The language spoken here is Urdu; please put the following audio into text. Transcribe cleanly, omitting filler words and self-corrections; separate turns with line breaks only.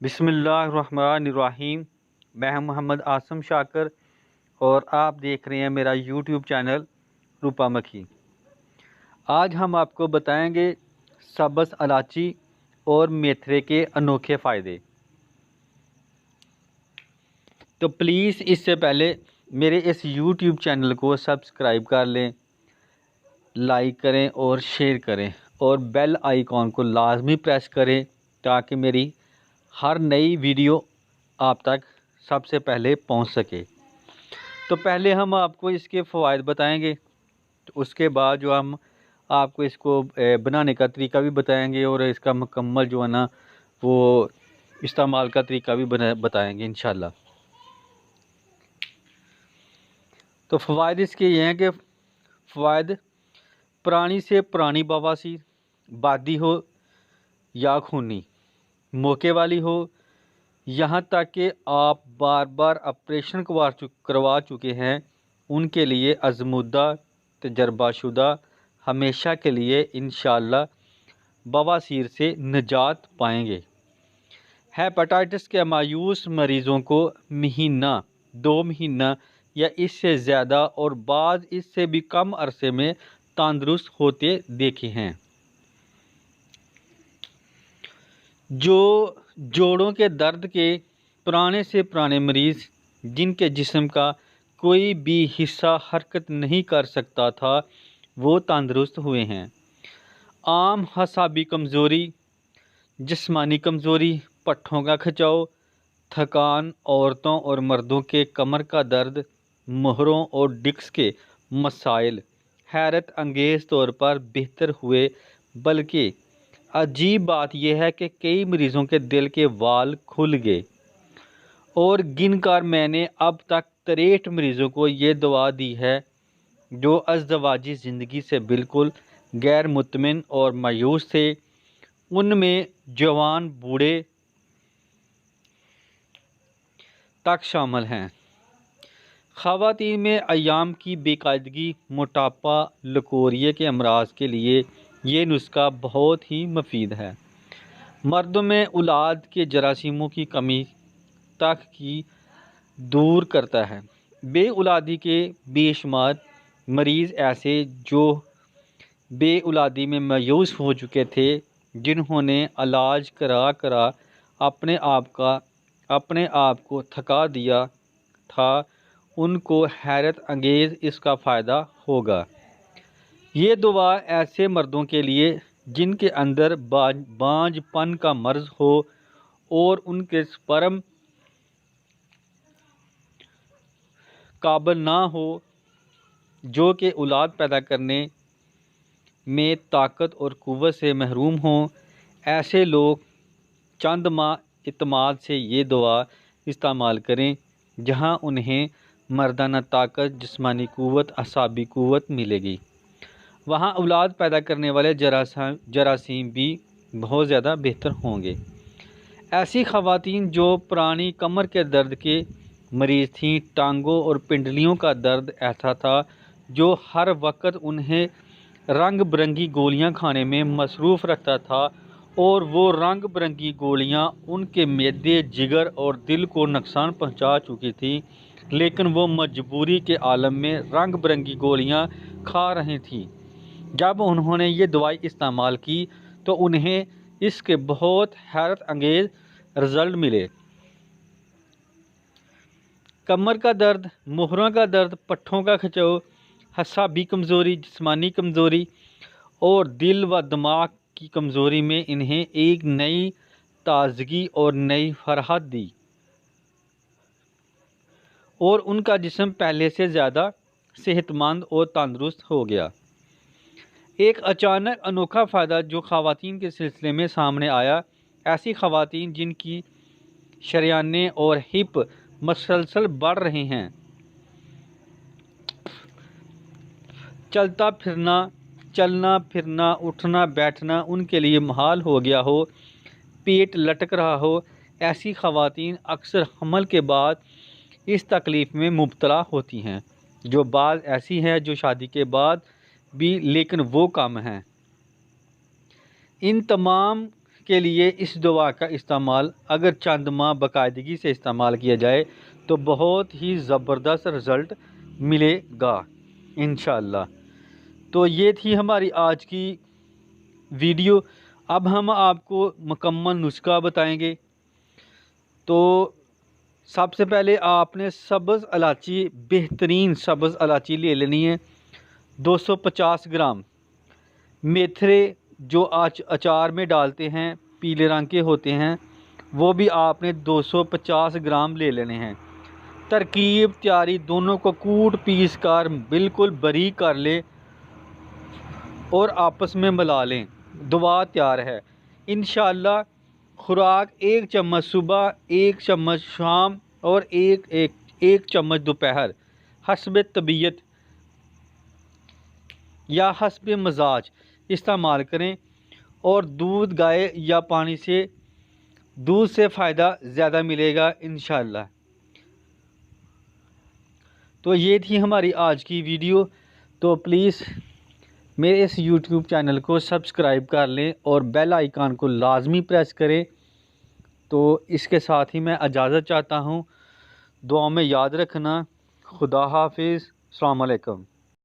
بسم اللہ الرحمن الرحیم۔ میں ہوں محمد عاصم شاکر اور آپ دیکھ رہے ہیں میرا یوٹیوب چینل روپا مکھی۔ آج ہم آپ کو بتائیں گے سبز الائچی اور میتھرے کے انوکھے فائدے۔ تو پلیز اس سے پہلے میرے اس یوٹیوب چینل کو سبسکرائب کر لیں، لائک کریں اور شیئر کریں اور بیل آئیکن کو لازمی پریس کریں تاکہ میری ہر نئی ویڈیو آپ تک سب سے پہلے پہنچ سکے۔ تو پہلے ہم آپ کو اس کے فوائد بتائیں گے، تو اس کے بعد جو ہم آپ کو اس کو بنانے کا طریقہ بھی بتائیں گے اور اس کا مکمل جو ہے نا وہ استعمال کا طریقہ بھی بتائیں گے انشاءاللہ۔ تو فوائد اس کے یہ ہیں کہ فوائد: پرانی سے پرانی بواسیر، بادی ہو یا خونی، موقع والی ہو، یہاں تک کہ آپ بار بار آپریشن کروا چکے ہیں، ان کے لیے آزمودہ تجربہ شدہ ہمیشہ کے لیے انشاءاللہ بواسیر سے نجات پائیں گے۔ ہیپاٹائٹس کے مایوس مریضوں کو مہینہ، 2 مہینہ یا اس سے زیادہ اور بعض اس سے بھی کم عرصے میں تندرست ہوتے دیکھے ہیں۔ جو جوڑوں کے درد کے پرانے سے پرانے مریض جن کے جسم کا کوئی بھی حصہ حرکت نہیں کر سکتا تھا وہ تندرست ہوئے ہیں۔ عام اعصابی کمزوری، جسمانی کمزوری، پٹھوں کا کھچاؤ، تھکان، عورتوں اور مردوں کے کمر کا درد، مہروں اور ڈسک کے مسائل حیرت انگیز طور پر بہتر ہوئے، بلکہ عجیب بات یہ ہے کہ کئی مریضوں کے دل کے وال کھل گئے، اور گن کر میں نے اب تک 63 مریضوں کو یہ دوا دی ہے جو ازدواجی زندگی سے بالکل غیر مطمئن اور مایوس تھے۔ ان میں جوان بوڑھے تک شامل ہیں۔ خواتین میں ایام کی بے قاعدگی، موٹاپا، لکوریا کے امراض کے لیے یہ نسخہ بہت ہی مفید ہے۔ مردوں میں اولاد کے جراثیموں کی کمی تک کی دور کرتا ہے۔ بے اولادی کے بے شمار مریض ایسے جو بے اولادی میں مایوس ہو چکے تھے، جنہوں نے علاج کرا اپنے آپ کو تھکا دیا تھا، ان کو حیرت انگیز اس کا فائدہ ہوگا۔ یہ دوا ایسے مردوں کے لیے جن کے اندر بانجھ پن کا مرض ہو اور ان کے سپرم قابل نہ ہو، جو کہ اولاد پیدا کرنے میں طاقت اور قوت سے محروم ہوں، ایسے لوگ چند ماہ اعتماد سے یہ دوا استعمال کریں، جہاں انہیں مردانہ طاقت، جسمانی قوت، اعصابی قوت ملے گی، وہاں اولاد پیدا کرنے والے جراثیم بھی بہت زیادہ بہتر ہوں گے۔ ایسی خواتین جو پرانی کمر کے درد کے مریض تھیں، ٹانگوں اور پنڈلیوں کا درد ایسا تھا جو ہر وقت انہیں رنگ برنگی گولیاں کھانے میں مصروف رکھتا تھا، اور وہ رنگ برنگی گولیاں ان کے معدے، جگر اور دل کو نقصان پہنچا چکی تھیں، لیکن وہ مجبوری کے عالم میں رنگ برنگی گولیاں کھا رہی تھیں۔ جب انہوں نے یہ دوائی استعمال کی تو انہیں اس کے بہت حیرت انگیز رزلٹ ملے۔ کمر کا درد، مہروں کا درد، پٹھوں کا کھچاؤ، اعصابی کمزوری، جسمانی کمزوری اور دل و دماغ کی کمزوری میں انہیں ایک نئی تازگی اور نئی فرحت دی، اور ان کا جسم پہلے سے زیادہ صحت مند اور تندرست ہو گیا۔ ایک اچانک انوکھا فائدہ جو خواتین کے سلسلے میں سامنے آیا: ایسی خواتین جن کی شریانیں اور ہپ مسلسل بڑھ رہے ہیں، چلنا پھرنا، اٹھنا بیٹھنا ان کے لیے محال ہو گیا ہو، پیٹ لٹک رہا ہو، ایسی خواتین اکثر حمل کے بعد اس تکلیف میں مبتلا ہوتی ہیں، جو بعض ایسی ہیں جو شادی کے بعد بھی، لیکن وہ کم ہیں۔ ان تمام کے لیے اس دوا کا استعمال اگر چند ماہ باقاعدگی سے استعمال کیا جائے تو بہت ہی زبردست رزلٹ ملے گا انشاءاللہ۔ تو یہ تھی ہماری آج کی ویڈیو۔ اب ہم آپ کو مکمل نسخہ بتائیں گے۔ تو سب سے پہلے آپ نے سبز الائچی، بہترین سبز الائچی لے لینی ہے 250 گرام۔ میتھرے جو اچار میں ڈالتے ہیں پیلے رنگ کے ہوتے ہیں وہ بھی آپ نے 250 گرام لے لینے ہیں۔ ترکیب تیاری دونوں کو کوٹ پیس کر بالکل باریک کر لیں اور آپس میں ملا لیں۔ دوا تیار ہے انشاءاللہ۔ خوراک 1 چمچ صبح، 1 چمچ شام اور ایک چمچ دوپہر، حسب طبیعت یا حسب مزاج استعمال کریں۔ اور دودھ گائے یا پانی سے، دودھ سے فائدہ زیادہ ملے گا انشاءاللہ۔ تو یہ تھی ہماری آج کی ویڈیو۔ تو پلیز میرے اس یوٹیوب چینل کو سبسکرائب کر لیں اور بیل آئیکن کو لازمی پریس کریں۔ تو اس کے ساتھ ہی میں اجازت چاہتا ہوں، دعا میں یاد رکھنا۔ خدا حافظ، السلام علیکم۔